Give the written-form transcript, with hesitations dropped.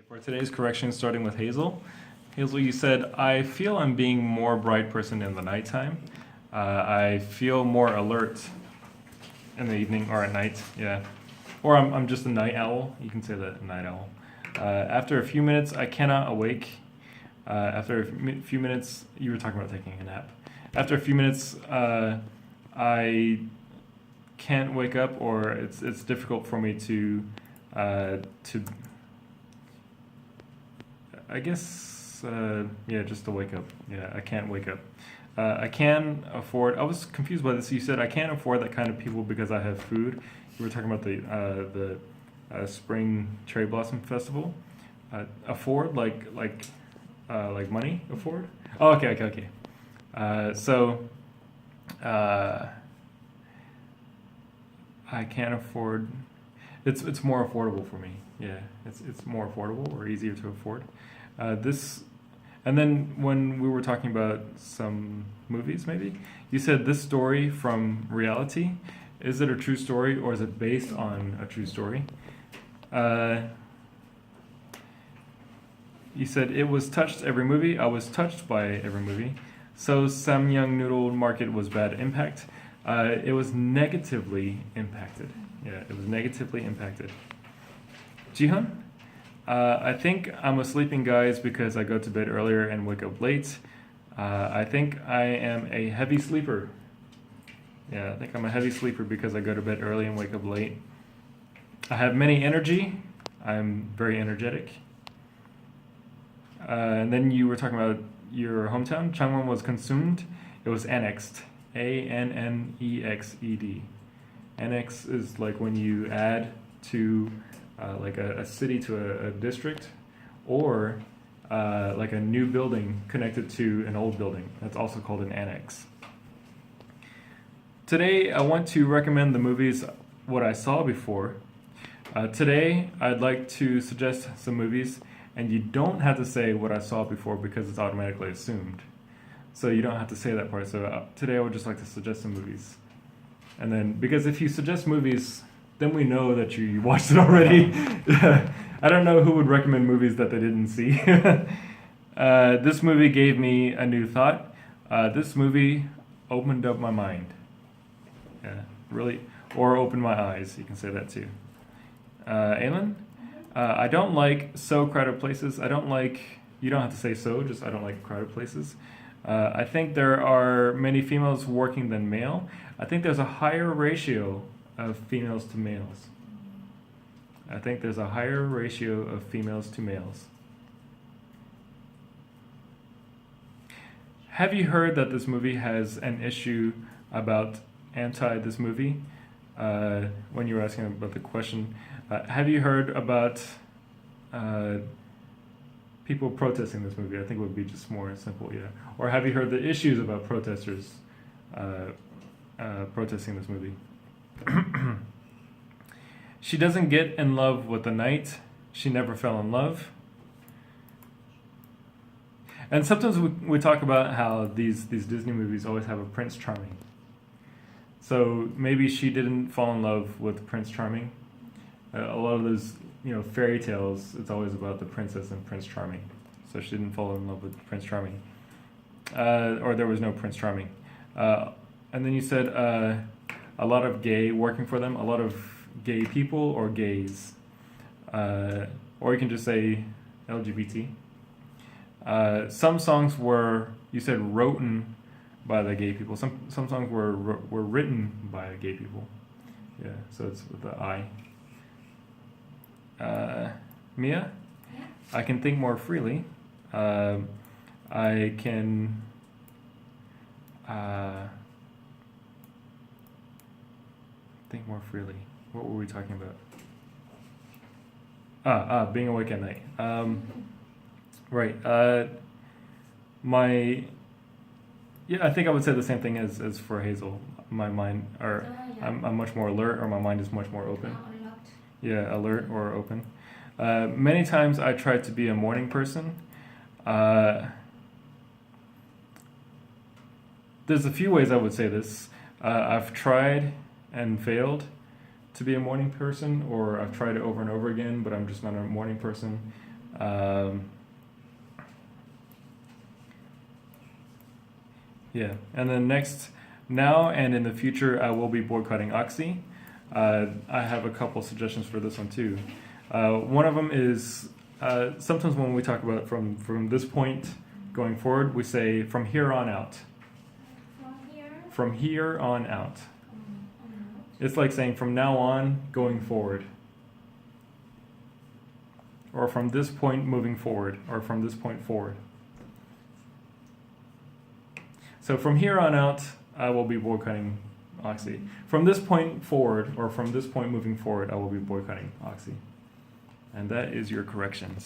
For today's correction, starting with Hazel. Hazel, you said, I feel I'm being more bright person in the nighttime. I feel more alert in the evening or at night, yeah. Or I'm just a night owl. You can say that, a night owl. After a few minutes, I cannot awake. After a few minutes, you were talking about taking a nap. After a few minutes, I can't wake up, or it's difficult for me to I guess, yeah, just to wake up. Yeah, I can't wake up. I can afford. I was confused by this. You said I can't afford that kind of people because I have food. You were talking about the spring cherry blossom festival. Afford like money. Afford. Oh, okay. So I can't afford. It's more affordable for me. Yeah, it's more affordable or easier to afford. This, and then when we were talking about some movies, maybe you said this story from reality. Is it a true story or is it based on a true story? You said it was touched every movie. I was touched by every movie. So Samyang Noodle Market was bad impact. It was negatively impacted. Yeah, it was negatively impacted. Jihan? I think I'm a sleeping guys because I go to bed earlier and wake up late. I think I am a heavy sleeper. Yeah, I think I'm a heavy sleeper because I go to bed early and wake up late. I have many energy. I'm very energetic. And then you were talking about your hometown. Changwon was consumed. It was annexed. Annexed. Annex is like when you add to like a city to a district, or like a new building connected to an old building. That's also called an annex. Today, I want to recommend the movies what I saw before. Today, I'd like to suggest some movies, and you don't have to say what I saw before because it's automatically assumed. So you don't have to say that part. So today, I would just like to suggest some movies. And then, because if you suggest movies, then we know that you watched it already. I don't know who would recommend movies that they didn't see. This movie gave me a new thought. This movie opened up my mind. Yeah, really. Or opened my eyes. You can say that too. Aylin? I don't like so crowded places. I don't like, you don't have to say so, just I don't like crowded places. I think there are many females working than male. I think there's a higher ratio of females to males. I think there's a higher ratio of females to males. Have you heard that this movie has an issue about this movie? When you were asking about the question, have you heard about people protesting this movie? I think it would be just more simple, yeah. Or have you heard the issues about protesters protesting this movie? She doesn't get in love with the knight. She never fell in love. And sometimes we talk about how these Disney movies always have a Prince Charming. So maybe she didn't fall in love with Prince Charming. A lot of those, fairy tales, it's always about the princess and Prince Charming. So she didn't fall in love with Prince Charming. Or there was no Prince Charming. And then you said a lot of gay working for them, a lot of gay people or gays. Or you can just say LGBT. Some songs were, you said, written by the gay people. Some songs were written by gay people. Yeah, so it's with the I. Mia? Yeah. I can think more freely. I can think more freely. What were we talking about? Being awake at night. Right. I think I would say the same thing as for Hazel. My mind, or I'm much more alert, or my mind is much more open. Yeah, alert or open. Many times I try to be a morning person. There's a few ways I would say this. I've tried and failed to be a morning person, or I've tried it over and over again, but I'm just not a morning person. Um, yeah, and then next, now and in the future, I will be boycotting Oxy. I have a couple suggestions for this one too. One of them is sometimes when we talk about from this point going forward, we say from here on out. From here on out. It's like saying from now on going forward. Or from this point moving forward, or from this point forward. So from here on out, I will be boycotting Oxy. From this point forward, or from this point moving forward, I will be boycotting Oxy. And that is your corrections.